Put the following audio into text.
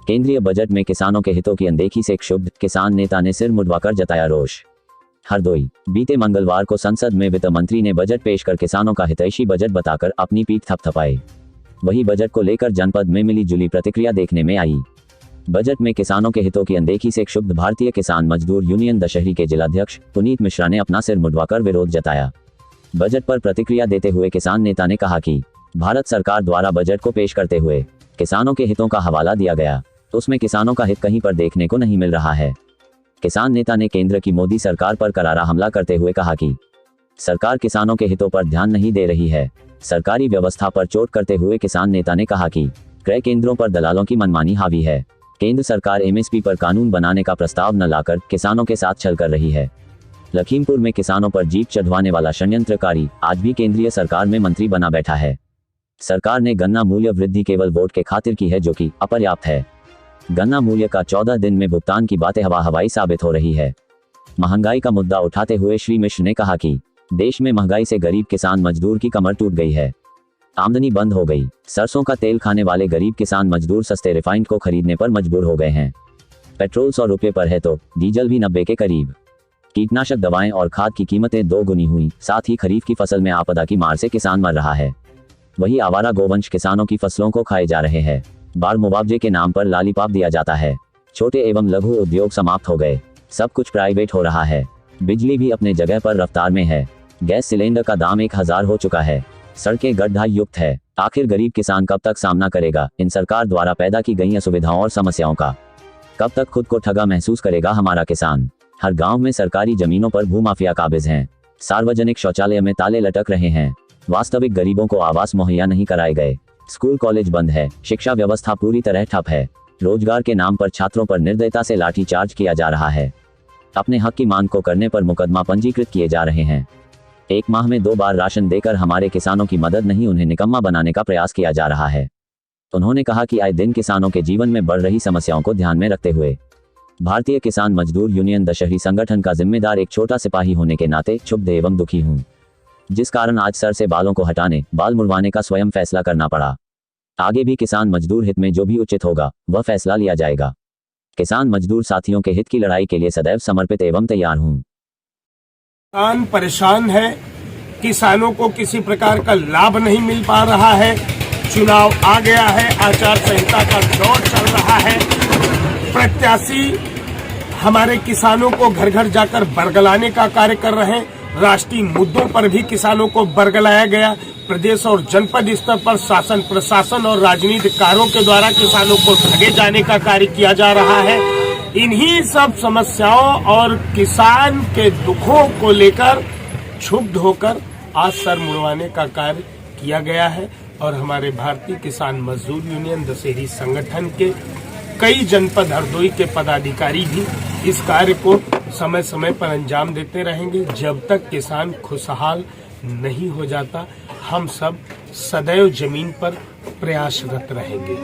केंद्रीय बजट में किसानों के हितों की अनदेखी से क्षुब्ध किसान नेता ने सिर मुंडवाकर जताया रोष। हरदोई। बीते मंगलवार को संसद में वित्त मंत्री ने बजट पेश कर किसानों का हितैषी बजट बताकर अपनी पीठ थपथपाई। वही बजट को लेकर जनपद में मिली जुली प्रतिक्रिया देखने में आई। बजट में किसानों के हितों की अनदेखी से क्षुब्ध भारतीय किसान मजदूर यूनियन दशहरी के जिलाध्यक्ष पुनीत मिश्रा ने अपना सिर मुंडवाकर विरोध जताया। बजट पर प्रतिक्रिया देते हुए किसान नेता ने कहा कि भारत सरकार द्वारा बजट को पेश करते हुए किसानों के हितों का हवाला दिया गया, तो उसमें किसानों का हित कहीं पर देखने को नहीं मिल रहा है। किसान नेता ने केंद्र की मोदी सरकार पर करारा हमला करते हुए कहा कि सरकार किसानों के हितों पर ध्यान नहीं दे रही है। सरकारी व्यवस्था पर चोट करते हुए किसान नेता ने कहा कि क्रय केंद्रों पर दलालों की मनमानी हावी है। केंद्र सरकार एमएसपी पर कानून बनाने का प्रस्ताव न लाकर किसानों के साथ छल कर रही है। लखीमपुर में किसानों पर जीप चढ़वाने वाला षड्यंत्रकारी आज भी केंद्रीय सरकार में मंत्री बना बैठा है। सरकार ने गन्ना मूल्य वृद्धि केवल वोट के खातिर की है, जो कि अपर्याप्त है। गन्ना मूल्य का 14 दिन में भुगतान की बातें हवाई साबित हो रही है। महंगाई का मुद्दा उठाते हुए श्री मिश्र ने कहा कि देश में महंगाई से गरीब किसान मजदूर की कमर टूट गई है। आमदनी बंद हो गई। सरसों का तेल खाने वाले गरीब किसान मजदूर सस्ते रिफाइंड को खरीदने पर मजबूर हो गए हैं। पेट्रोल 100 रुपये पर है तो डीजल भी 90 के करीब। कीटनाशक दवाएं और खाद की कीमतें 2 गुनी हुई। साथ ही खरीफ की फसल में आपदा की मार से किसान मर रहा है। वही आवारा गोवंश किसानों की फसलों को खाए जा रहे हैं। बाढ़ मुआवजे के नाम पर लालीपाप दिया जाता है। छोटे एवं लघु उद्योग समाप्त हो गए। सब कुछ प्राइवेट हो रहा है। बिजली भी अपने जगह पर रफ्तार में है। गैस सिलेंडर का दाम 1000 हो चुका है। सड़कें गड्ढा युक्त है। आखिर गरीब किसान कब तक सामना करेगा इन सरकार द्वारा पैदा की गई असुविधाओं और समस्याओं का? कब तक खुद को ठगा महसूस करेगा हमारा किसान? हर गांव में सरकारी जमीनों पर भूमाफिया काबिज हैं। सार्वजनिक शौचालय में ताले लटक रहे हैं। वास्तविक गरीबों को आवास मुहैया नहीं कराए गए। स्कूल कॉलेज बंद है। शिक्षा व्यवस्था पूरी तरह ठप है। रोजगार के नाम पर छात्रों पर निर्दयता से लाठीचार्ज किया जा रहा है। अपने हक की मांग को करने पर मुकदमा पंजीकृत किए जा रहे हैं। 1 माह में 2 बार राशन देकर हमारे किसानों की मदद नहीं, उन्हें निकम्मा बनाने का प्रयास किया जा रहा है। उन्होंने कहा कि आए दिन किसानों के जीवन में बढ़ रही समस्याओं को ध्यान में रखते हुए भारतीय किसान मजदूर यूनियन दशहरी संगठन का जिम्मेदार एक छोटा सिपाही होने के नाते क्षुब्ध एवं दुखी हूं, जिस कारण आज सर से बालों को हटाने, बाल मुड़वाने का स्वयं फैसला करना पड़ा। आगे भी किसान मजदूर हित में जो भी उचित होगा वह फैसला लिया जाएगा। किसान मजदूर साथियों के हित की लड़ाई के लिए सदैव समर्पित एवं तैयार हूं। किसान परेशान है। किसानों को किसी प्रकार का लाभ नहीं मिल पा रहा है। चुनाव आ गया है, आचार संहिता का दौर चल रहा है। प्रत्याशी हमारे किसानों को घर घर जाकर बरगलाने का कार्य कर रहे हैं। राष्ट्रीय मुद्दों पर भी किसानों को बरगलाया गया। प्रदेश और जनपद स्तर पर शासन, प्रशासन और राजनीतिकारों के द्वारा किसानों को ठगे जाने का कार्य किया जा रहा है। इन्हीं सब समस्याओं और किसान के दुखों को लेकर क्षुब्ध होकर आज सर मुड़वाने का कार्य किया गया है। और हमारे भारतीय किसान मजदूर यूनियन दशहरी संगठन के कई जनपद हरदोई के पदाधिकारी भी इस कार्य को समय समय पर अंजाम देते रहेंगे। जब तक किसान खुशहाल नहीं हो जाता, हम सब सदैव जमीन पर प्रयासरत रहेंगे।